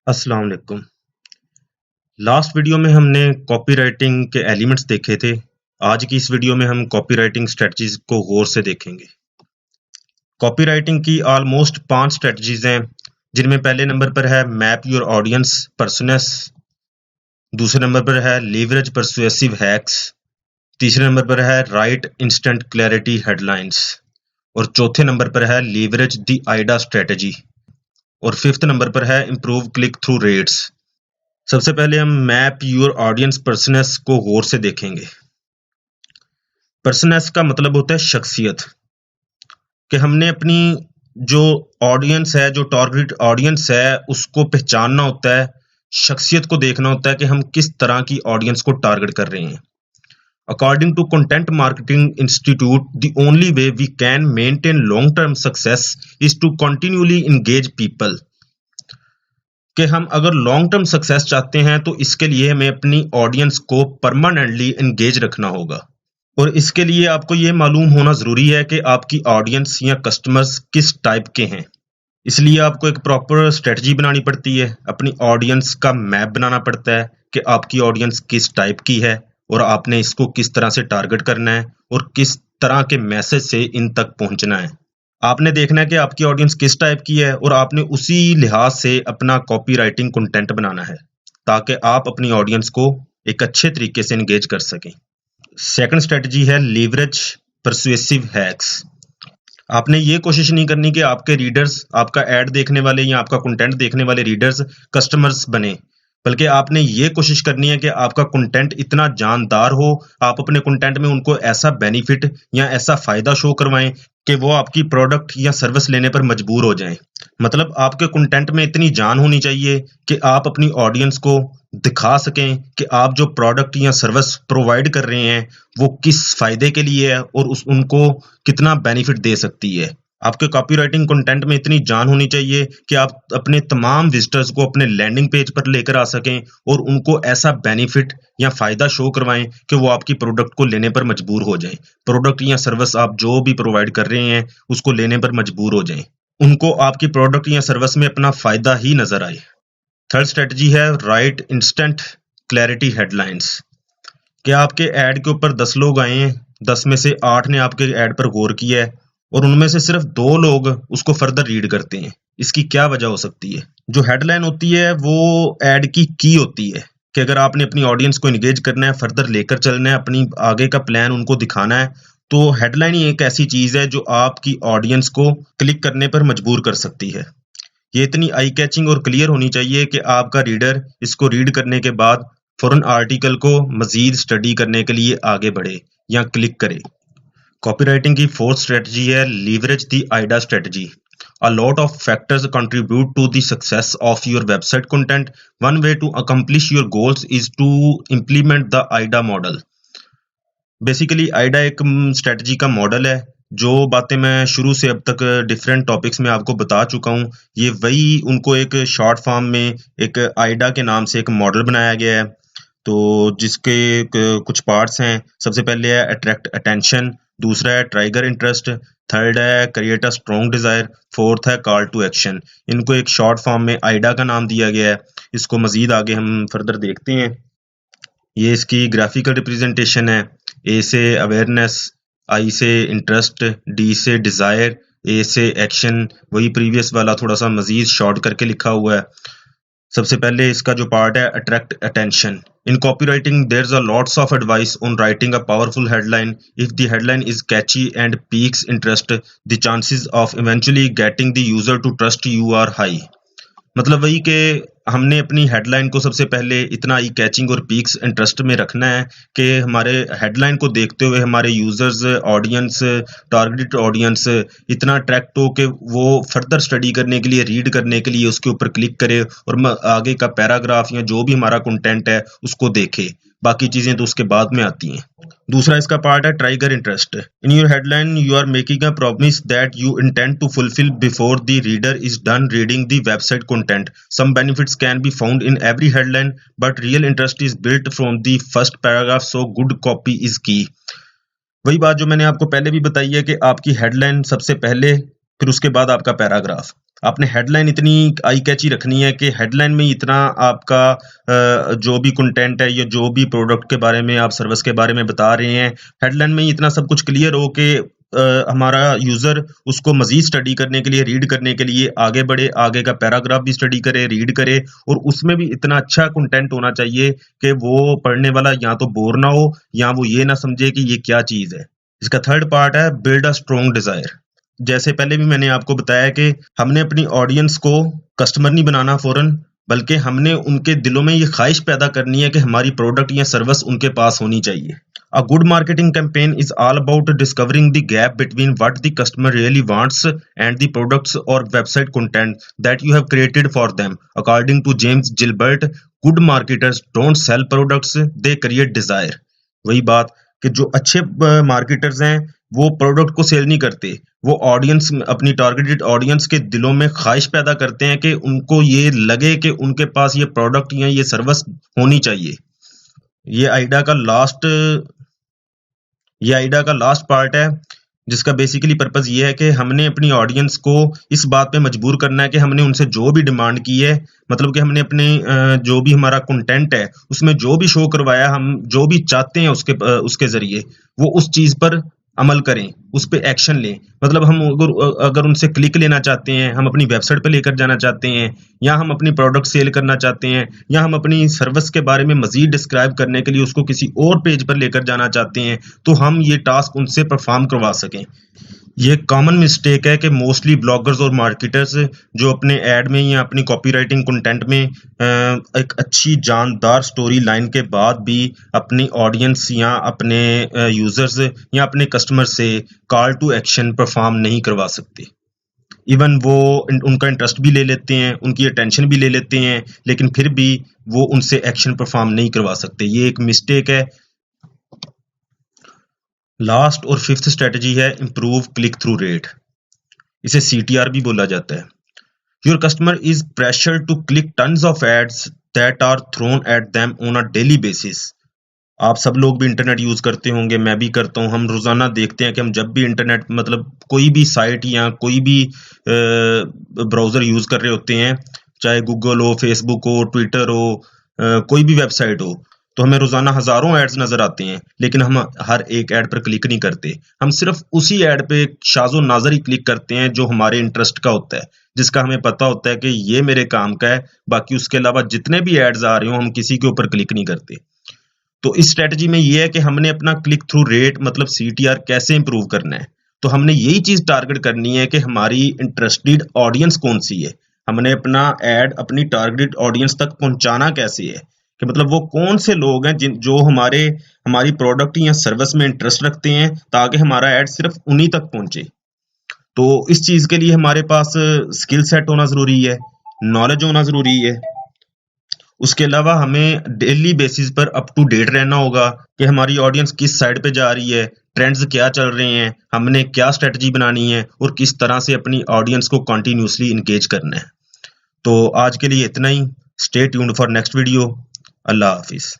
अस्सलाम वालेकुम। Last video में हमने कॉपीराइटिंग के एलिमेंट्स देखे थे। आज की इस वीडियो में हम कॉपीराइटिंग स्ट्रेटजीज को गौर से देखेंगे। कॉपीराइटिंग की ऑलमोस्ट 5 स्ट्रेटजीज हैं, जिनमें पहले नंबर पर है मैप योर ऑडियंस पर्सोनेस, दूसरे नंबर पर है लीवरेज परसुएसिव हैक्स, तीसरे नंबर पर है राइट इंस्टेंट क्लैरिटी हेडलाइंस और चौथे नंबर पर है लीवरेज द आइडा स्ट्रेटजी और फिफ्थ नंबर पर है इम्प्रूव क्लिक थ्रू रेट्स। सबसे पहले हम मैप योर ऑडियंस पर्सनेस को गौर से देखेंगे। पर्सनेस का मतलब होता है शख्सियत, कि हमने अपनी जो ऑडियंस है, जो टारगेट ऑडियंस है, उसको पहचानना होता है, शख्सियत को देखना होता है कि हम किस तरह की ऑडियंस को टारगेट कर रहे हैं। According to content marketing institute, the only way we can maintain long term success is to continuously engage people. कि हम अगर लॉन्ग टर्म सक्सेस चाहते हैं तो इसके लिए हमें अपनी ऑडियंस को परमानेंटली एंगेज रखना होगा। और इसके लिए आपको ये मालूम होना ज़रूरी है कि आपकी ऑडियंस या कस्टमर्स किस टाइप के हैं। इसलिए आपको एक प्रॉपर स्ट्रेटजी बनानी पड़ती है, अपनी ऑडियंस का मैप बनाना पड़ता है कि आपकी ऑडियंस किस टाइप की है और आपने इसको किस तरह से टारगेट करना है और किस तरह के मैसेज से इन तक पहुंचना है। आपने देखना है कि आपकी ऑडियंस किस टाइप की है और आपने उसी लिहाज से अपना कॉपीराइटिंग कंटेंट बनाना है, ताकि आप अपनी ऑडियंस को एक अच्छे तरीके से एंगेज कर सकें। सेकंड स्ट्रेटजी है लीवरेज परसुएसिव हैक्स। आपने ये कोशिश नहीं करनी कि आपके रीडर्स, आपका ऐड देखने वाले या आपका कंटेंट देखने वाले रीडर्स कस्टमर्स बने, बल्कि आपने ये कोशिश करनी है कि आपका कंटेंट इतना जानदार हो, आप अपने कंटेंट में उनको ऐसा बेनिफिट या ऐसा फायदा शो करवाएं कि वो आपकी प्रोडक्ट या सर्विस लेने पर मजबूर हो जाएं। मतलब आपके कंटेंट में इतनी जान होनी चाहिए कि आप अपनी ऑडियंस को दिखा सकें कि आप जो प्रोडक्ट या सर्विस प्रोवाइड कर रहे हैं वो किस फायदे के लिए है और उनको कितना बेनिफिट दे सकती है। आपके कॉपीराइटिंग कंटेंट में इतनी जान होनी चाहिए कि आप अपने तमाम विजिटर्स को अपने लैंडिंग पेज पर लेकर आ सकें और उनको ऐसा बेनिफिट या फायदा शो करवाएं कि वो आपकी प्रोडक्ट को लेने पर मजबूर हो जाएं। प्रोडक्ट या सर्विस आप जो भी प्रोवाइड कर रहे हैं उसको लेने पर मजबूर हो जाएं, उनको आपकी प्रोडक्ट या सर्विस में अपना फायदा ही नजर आए। थर्ड स्ट्रेटजी है राइट इंस्टेंट क्लैरिटी हेडलाइंस। कि आपके ऐड के ऊपर 10 लोग आए हैं, 10 में से 8 ने आपके ऐड पर गौर किया है और उनमें से सिर्फ 2 लोग उसको फर्दर रीड करते हैं। इसकी क्या वजह हो सकती है? जो हेडलाइन होती है वो ऐड की होती है कि अगर आपने अपनी ऑडियंस को एंगेज करना है, फर्दर लेकर चलना है, अपनी आगे का प्लान उनको दिखाना है, तो हेडलाइन ही एक ऐसी चीज है जो आपकी ऑडियंस को क्लिक करने पर मजबूर कर सकती है। ये इतनी आई कैचिंग और क्लियर होनी चाहिए कि आपका रीडर इसको रीड करने के बाद फौरन आर्टिकल को मजीद स्टडी करने के लिए आगे बढ़े या क्लिक करे। कॉपीराइटिंग की फोर्थ स्ट्रेटजी है leverage the Aida strategy. A lot of factors contribute to the success of your website content. One way to accomplish your goals is to implement the AIDA model. Basically Aida एक strategy का model है। जो बातें मैं शुरू से अब तक डिफरेंट टॉपिक्स में आपको बता चुका हूँ, ये वही उनको एक शॉर्ट फॉर्म में एक आइडा के नाम से एक मॉडल बनाया गया है। तो जिसके कुछ पार्ट्स हैं। सबसे पहले है अट्रैक्ट अटेंशन, दूसरा है ट्राइगर इंटरेस्ट, थर्ड है create a strong Dzire, fourth है कॉल टू एक्शन। इनको एक शॉर्ट फॉर्म में आइडा का नाम दिया गया है। इसको मजीद आगे हम फर्दर देखते हैं। ये इसकी ग्राफिकल रिप्रेजेंटेशन है। ए से अवेयरनेस, आई से इंटरेस्ट, डी से डिजायर, ए से एक्शन, वही प्रीवियस वाला थोड़ा सा मजीद शॉर्ट करके लिखा हुआ है। सबसे पहले इसका जो पार्ट है attract attention. In copywriting there are lots of advice on writing a powerful headline. If the headline is catchy and piques interest, the chances of eventually getting the user to trust you are high. मतलब वही कि हमने अपनी headline को सबसे पहले इतना eye catching और पीक्स इंटरेस्ट में रखना है कि हमारे हेडलाइन को देखते हुए हमारे यूजर्स, ऑडियंस, टारगेटेड ऑडियंस इतना अट्रैक्ट हो कि वो फर्दर स्टडी करने के लिए, रीड करने के लिए उसके ऊपर क्लिक करे और आगे का पैराग्राफ या जो भी हमारा कंटेंट है उसको देखे। बाकी चीजें तो उसके बाद में आती हैं। दूसरा इसका पार्ट है trigger interest. In your headline you are making a promise that you intend to fulfil before the reader is done reading the website content. Some benefits can be found in every headline but real interest is built from the first paragraph, so good copy is key. वही बात जो मैंने आपको पहले भी बताई है कि आपकी हेडलाइन सबसे पहले, फिर उसके बाद आपका पैराग्राफ। आपने हेडलाइन इतनी आई कैची रखनी है कि हेडलाइन में इतना आपका जो भी कंटेंट है या जो भी प्रोडक्ट के बारे में आप सर्विस के बारे में बता रहे हैं, हेडलाइन में इतना सब कुछ क्लियर हो कि हमारा यूज़र उसको मज़ीद स्टडी करने के लिए, रीड करने के लिए आगे बढ़े, आगे का पैराग्राफ भी स्टडी करे, रीड करे, और उसमें भी इतना अच्छा कंटेंट होना चाहिए कि वो पढ़ने वाला या तो बोर ना हो या वो ये ना समझे कि ये क्या चीज़ है। इसका थर्ड पार्ट है बिल्ड अ स्ट्रॉन्ग डिज़ायर। जैसे पहले भी मैंने आपको बताया कि हमने अपनी ऑडियंस को कस्टमर नहीं बनाना फौरन, बल्कि हमने उनके दिलों में ये ख्वाहिश पैदा करनी है कि हमारी प्रोडक्ट या सर्विस उनके पास होनी चाहिए। A good marketing campaign is all about discovering the gap between what the customer really wants and the products or website content that you have created for them. According to James Gilbert, good marketers don't sell products, they create desire. वही बात कि जो अच्छे marketers हैं वो product को cell नहीं करते, वो ऑडियंस, अपनी टारगेटेड ऑडियंस के दिलों में ख्वाहिश पैदा करते हैं कि उनको ये लगे कि उनके पास ये प्रोडक्ट या ये सर्विस होनी चाहिए। ये आइडा का लास्ट पार्ट है, जिसका बेसिकली पर्पस ये है कि हमने अपनी ऑडियंस को इस बात पे मजबूर करना है कि हमने उनसे जो भी डिमांड की है, मतलब कि हमने अपने जो भी हमारा कंटेंट है उसमें जो भी शो करवाया, हम जो भी चाहते हैं उसके जरिए वो उस चीज पर अमल करें, उस पे एक्शन लें। मतलब हम अगर उनसे क्लिक लेना चाहते हैं, हम अपनी वेबसाइट पे लेकर जाना चाहते हैं, या हम अपनी प्रोडक्ट सेल करना चाहते हैं, या हम अपनी सर्विस के बारे में मजीद डिस्क्राइब करने के लिए उसको किसी और पेज पर लेकर जाना चाहते हैं, तो हम ये टास्क उनसे परफॉर्म करवा सकें। ये कॉमन मिस्टेक है कि मोस्टली ब्लॉगर्स और मार्केटर्स जो अपने ऐड में या अपनी कॉपीराइटिंग कंटेंट में एक अच्छी जानदार स्टोरी लाइन के बाद भी अपनी ऑडियंस या अपने यूजर्स या अपने कस्टमर से कॉल टू एक्शन परफॉर्म नहीं करवा सकते। इवन वो उनका इंटरेस्ट भी ले लेते हैं, उनकी अटेंशन भी ले लेते हैं, लेकिन फिर भी वो उनसे एक्शन परफॉर्म नहीं करवा सकते। ये एक मिस्टेक है। लास्ट और फिफ्थ स्ट्रेटजी है इम्प्रूव क्लिक थ्रू रेट। इसे CTR भी बोला जाता है। Your customer is pressure to click tons of ads that are thrown at them on a daily basis. आप सब लोग भी इंटरनेट यूज करते होंगे, मैं भी करता हूँ। हम रोजाना देखते हैं कि हम जब भी इंटरनेट, मतलब कोई भी साइट या कोई भी ब्राउजर यूज कर रहे होते हैं, चाहे गूगल हो, फेसबुक हो, ट्विटर हो, कोई भी वेबसाइट हो, तो हमें रोजाना हजारों एड्स नजर आते हैं, लेकिन हम हर एक ऐड पर क्लिक नहीं करते। हम सिर्फ उसी ऐड पे शाज़ो नाज़र ही क्लिक करते हैं जो हमारे इंटरेस्ट का होता है, जिसका हमें पता होता है कि ये मेरे काम का है। बाकी उसके अलावा जितने भी एड्स आ रहे हो हम किसी के ऊपर क्लिक नहीं करते। तो इस स्ट्रेटजी में ये है कि हमने अपना क्लिक थ्रू रेट मतलब CTR कैसे इंप्रूव करना है। तो हमने यही चीज टारगेट करनी है कि हमारी इंटरेस्टेड ऑडियंस कौन सी है, हमने अपना ऐड अपनी टारगेटेड ऑडियंस तक पहुंचाना कैसे है, कि मतलब वो कौन से लोग हैं जो हमारी प्रोडक्ट या सर्विस में इंटरेस्ट रखते हैं, ताकि हमारा ऐड सिर्फ उन्हीं तक पहुंचे। तो इस चीज के लिए हमारे पास स्किल सेट होना जरूरी है, नॉलेज होना जरूरी है। उसके अलावा हमें डेली बेसिस पर अप टू डेट रहना होगा कि हमारी ऑडियंस किस साइड पे जा रही है, ट्रेंड्स क्या चल रहे हैं, हमने क्या स्ट्रेटजी बनानी है और किस तरह से अपनी ऑडियंस को कंटिन्यूसली इंगेज करना है। तो आज के लिए इतना ही। Stay tuned for next video. अल्लाह हाफिज।